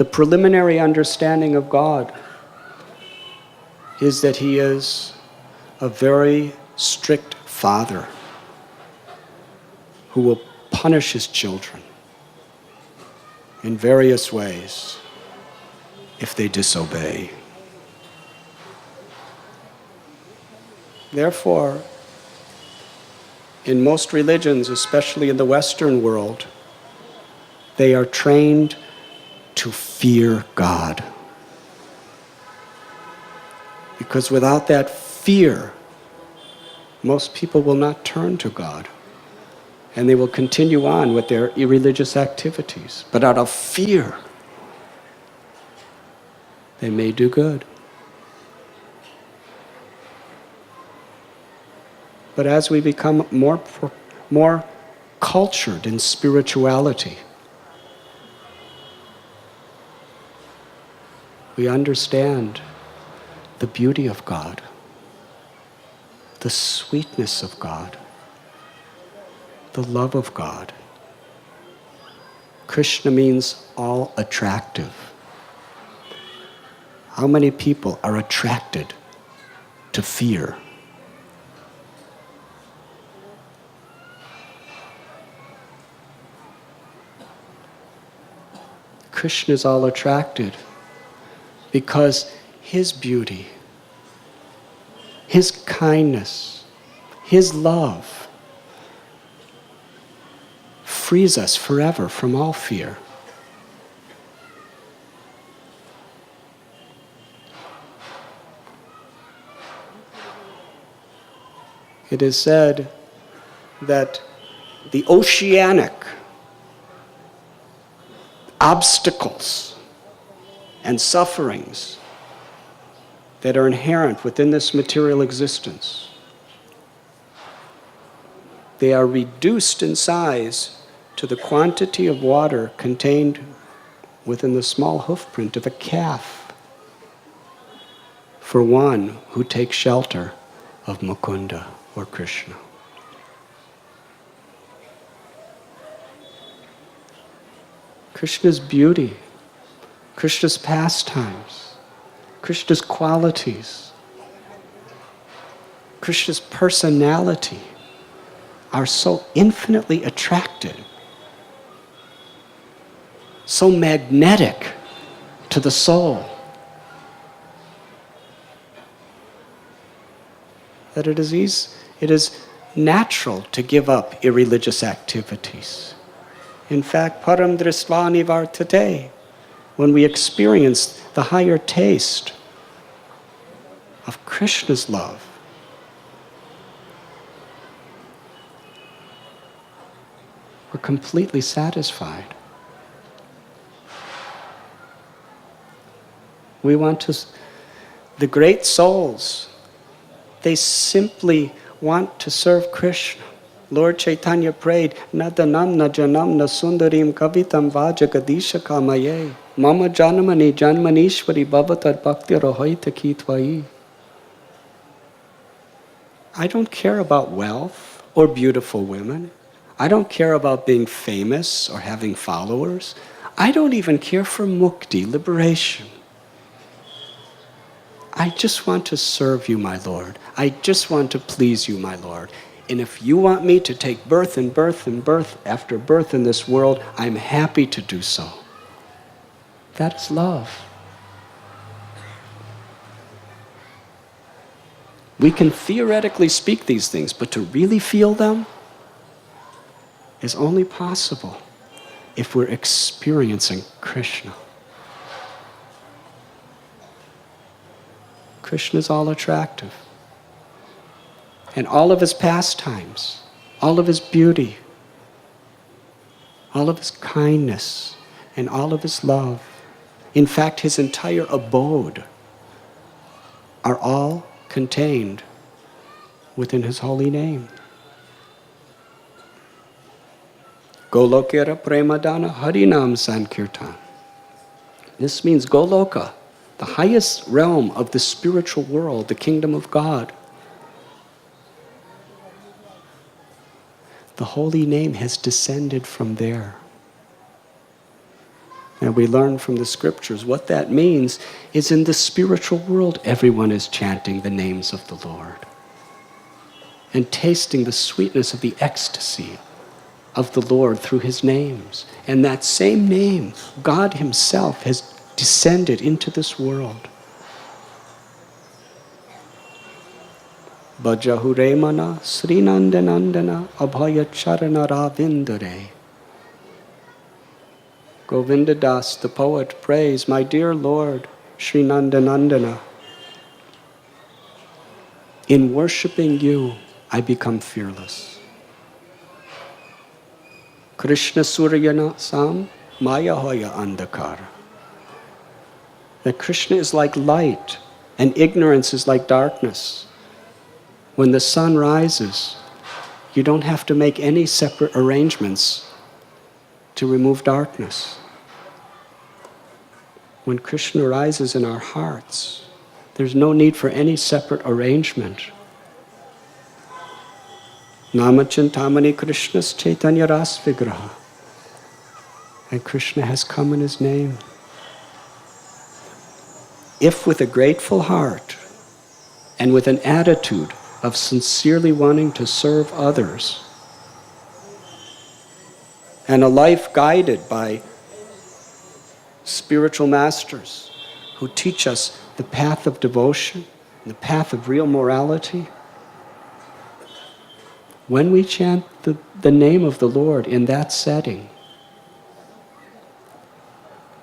The preliminary understanding of God is that He is a very strict father who will punish His children in various ways if they disobey. Therefore, in most religions, especially in the Western world, they are trained to fear God. Because without that fear, most people will not turn to God. And they will continue on with their irreligious activities. But out of fear, they may do good. But as we become more cultured in spirituality, we understand the beauty of God, the sweetness of God, the love of God. Krishna means all attractive. How many people are attracted to fear? Krishna is all attracted because His beauty, His kindness, His love frees us forever from all fear. It is said that the oceanic obstacles and sufferings that are inherent within this material existence, they are reduced in size to the quantity of water contained within the small hoofprint of a calf for one who takes shelter of Mukunda or Krishna. Krishna's beauty, Krishna's pastimes, Krishna's qualities, Krishna's personality are so infinitely attractive, so magnetic to the soul, that it is natural to give up irreligious activities. In fact, param dristvani vartate, when we experience the higher taste of Krishna's love, we're completely satisfied. We want to, the great souls, they simply want to serve Krishna. Lord Chaitanya prayed, Nadanam na janam na sundarim kavitam vajagadisha kamaye mama janmani janmanishwari bhavatad bhakti rohaita kitvai. I don't care about wealth or beautiful women. I don't care about being famous or having followers. I don't even care for mukti, liberation. I just want to serve you, my Lord. I just want to please you, my Lord. And if you want me to take birth and birth and birth after birth in this world, I'm happy to do so. That is love. We can theoretically speak these things, but to really feel them is only possible if we're experiencing Krishna. Krishna is all attractive. And all of His pastimes, all of His beauty, all of His kindness, and all of His love, in fact, His entire abode, are all contained within His holy name. Golokera Premadana Harinam Sankirtan. This means Goloka, the highest realm of the spiritual world, the kingdom of God. The holy name has descended from there. And we learn from the scriptures what that means is in the spiritual world, everyone is chanting the names of the Lord and tasting the sweetness of the ecstasy of the Lord through his names. And that same name, God himself has descended into this world. Bhajahure Srinandanandana Abhaya Charana Ravindare. Govinda Das, the poet, prays, my dear Lord, Sri Nandanandana, in worshiping you, I become fearless. Krishna Suryana Sam Maya Hoya Andakara. That Krishna is like light and ignorance is like darkness. When the sun rises, you don't have to make any separate arrangements to remove darkness. When Krishna rises in our hearts, there's no need for any separate arrangement. Namachintamani Krishna's Chaitanya Ras Vigraha. And Krishna has come in his name. If with a grateful heart and with an attitude of sincerely wanting to serve others, and a life guided by spiritual masters who teach us the path of devotion, the path of real morality, when we chant the name of the Lord in that setting,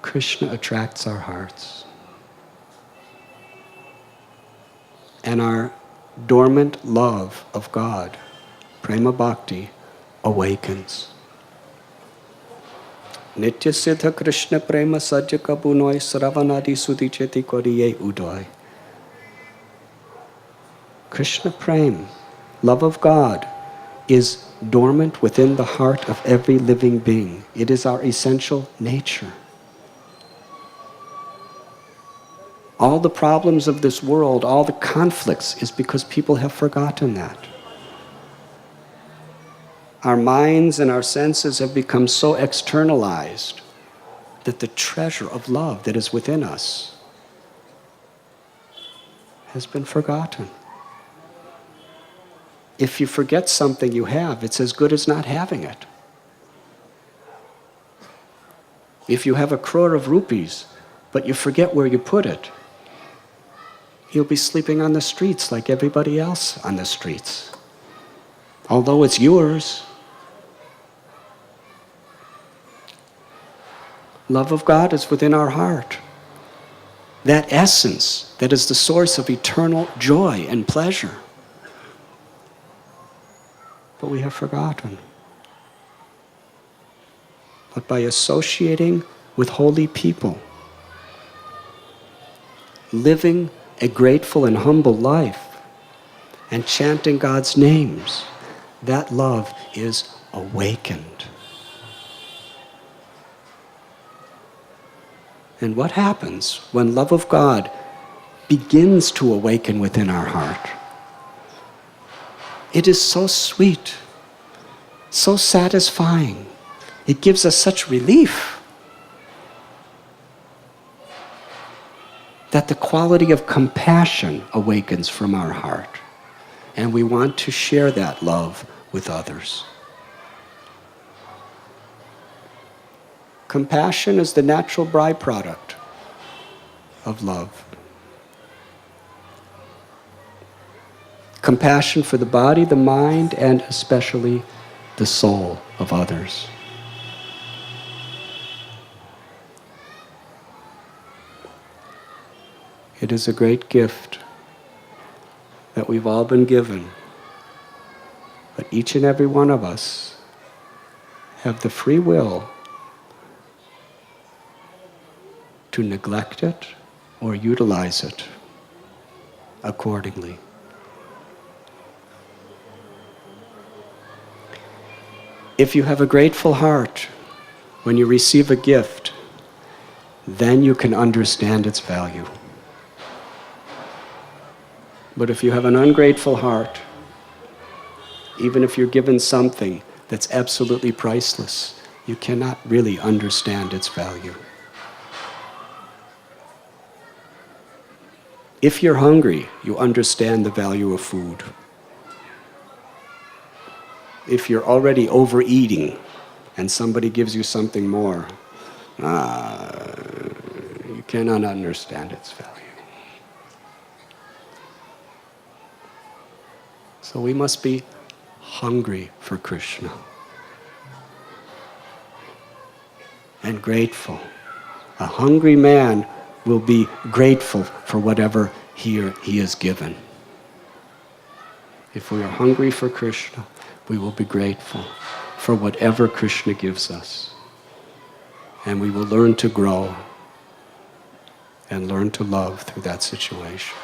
Krishna attracts our hearts. And our dormant love of God, prema bhakti, awakens. Nitya Siddha Krishna Prema Sajja Kabunoi Sravanadi Sudicheti Koriye Udoy. Krishna Prem, love of God, is dormant within the heart of every living being. It is our essential nature. All the problems of this world, all the conflicts, is because people have forgotten that. Our minds and our senses have become so externalized that the treasure of love that is within us has been forgotten. If you forget something you have, it's as good as not having it. If you have 1 crore of rupees, but you forget where you put it, you'll be sleeping on the streets like everybody else on the streets. Although it's yours. Love of God is within our heart. That essence that is the source of eternal joy and pleasure. But we have forgotten. But by associating with holy people, living a grateful and humble life, and chanting God's names, that love is awakened. And what happens when love of God begins to awaken within our heart? It is so sweet, so satisfying. It gives us such relief that the quality of compassion awakens from our heart. And we want to share that love with others. Compassion is the natural byproduct of love. Compassion for the body, the mind, and especially the soul of others. It is a great gift that we've all been given, but each and every one of us have the free will to neglect it or utilize it accordingly. If you have a grateful heart when you receive a gift, then you can understand its value. But if you have an ungrateful heart, even if you're given something that's absolutely priceless, you cannot really understand its value. If you're hungry, you understand the value of food. If you're already overeating and somebody gives you something more, you cannot understand its value. So we must be hungry for Krishna and grateful. A hungry man will be grateful for whatever he is given. If we are hungry for Krishna, we will be grateful for whatever Krishna gives us. And we will learn to grow and learn to love through that situation.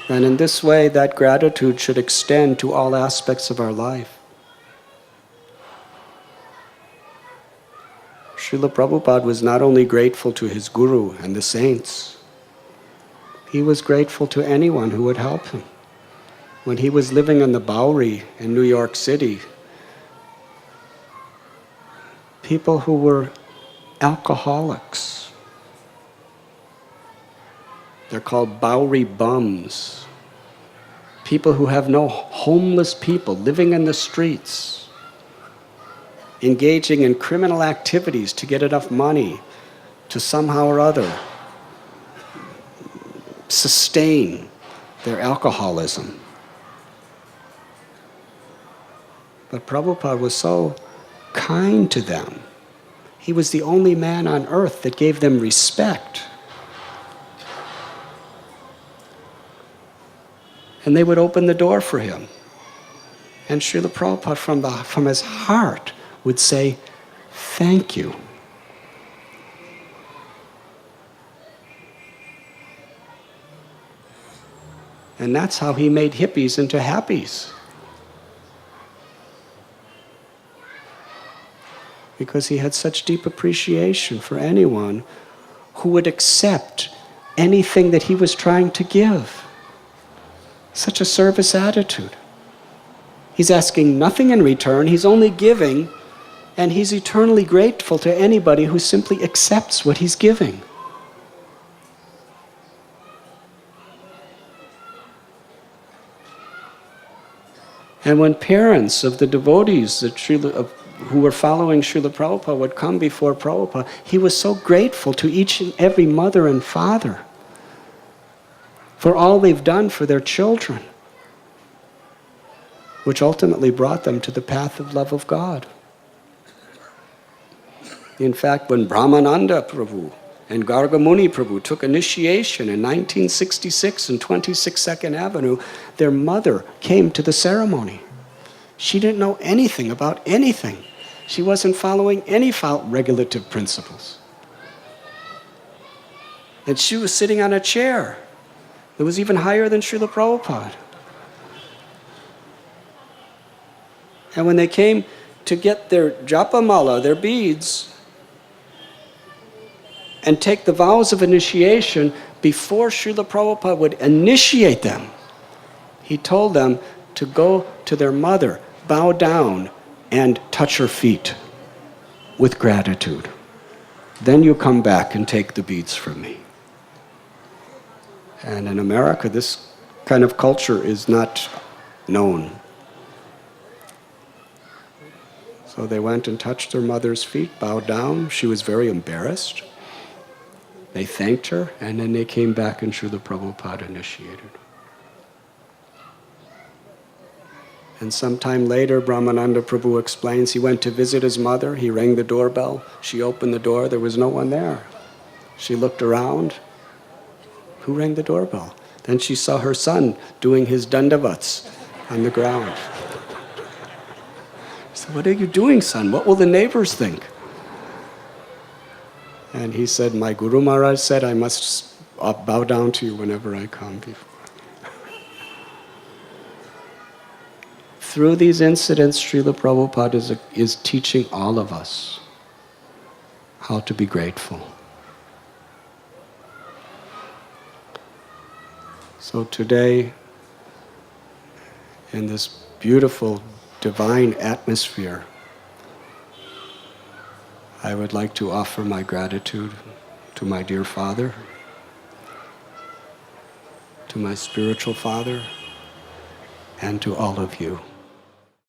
And in this way, that gratitude should extend to all aspects of our life. Srila Prabhupada was not only grateful to his guru and the saints, he was grateful to anyone who would help him. When he was living in the Bowery in New York City, people who were alcoholics, they're called Bowery bums, people who have no homeless people living in the streets, engaging in criminal activities to get enough money to somehow or other sustain their alcoholism. But Prabhupada was so kind to them. He was the only man on earth that gave them respect. And they would open the door for him. And Srila Prabhupada from his heart would say, "Thank you." And that's how he made hippies into happies. Because he had such deep appreciation for anyone who would accept anything that he was trying to give. Such a service attitude. He's asking nothing in return, he's only giving, and he's eternally grateful to anybody who simply accepts what he's giving. And when parents of the devotees who were following Srila Prabhupada would come before Prabhupada, he was so grateful to each and every mother and father for all they've done for their children, which ultimately brought them to the path of love of God. In fact, when Brahmananda Prabhu and Gargamuni Prabhu took initiation in 1966 in 26 Second Avenue, their mother came to the ceremony. She didn't know anything about anything. She wasn't following any regulative principles. And she was sitting on a chair that was even higher than Srila Prabhupada. And when they came to get their japamala, their beads, and take the vows of initiation, before Srila Prabhupada would initiate them, he told them to go to their mother, bow down, and touch her feet with gratitude. Then you come back and take the beads from me. And in America, this kind of culture is not known. So they went and touched their mother's feet, bowed down. She was very embarrassed. They thanked her, and then they came back and Srila Prabhupada initiated. And sometime later, Brahmananda Prabhu explains, he went to visit his mother, he rang the doorbell, she opened the door, there was no one there. She looked around, who rang the doorbell? Then she saw her son doing his dandavats on the ground. She said, "What are you doing, son? What will the neighbors think?" And he said, "My Guru Maharaj said I must bow down to you whenever I come before." Through these incidents, Srila Prabhupada is teaching all of us how to be grateful. So today, in this beautiful divine atmosphere, I would like to offer my gratitude to my dear Father, to my spiritual father, and to all of you.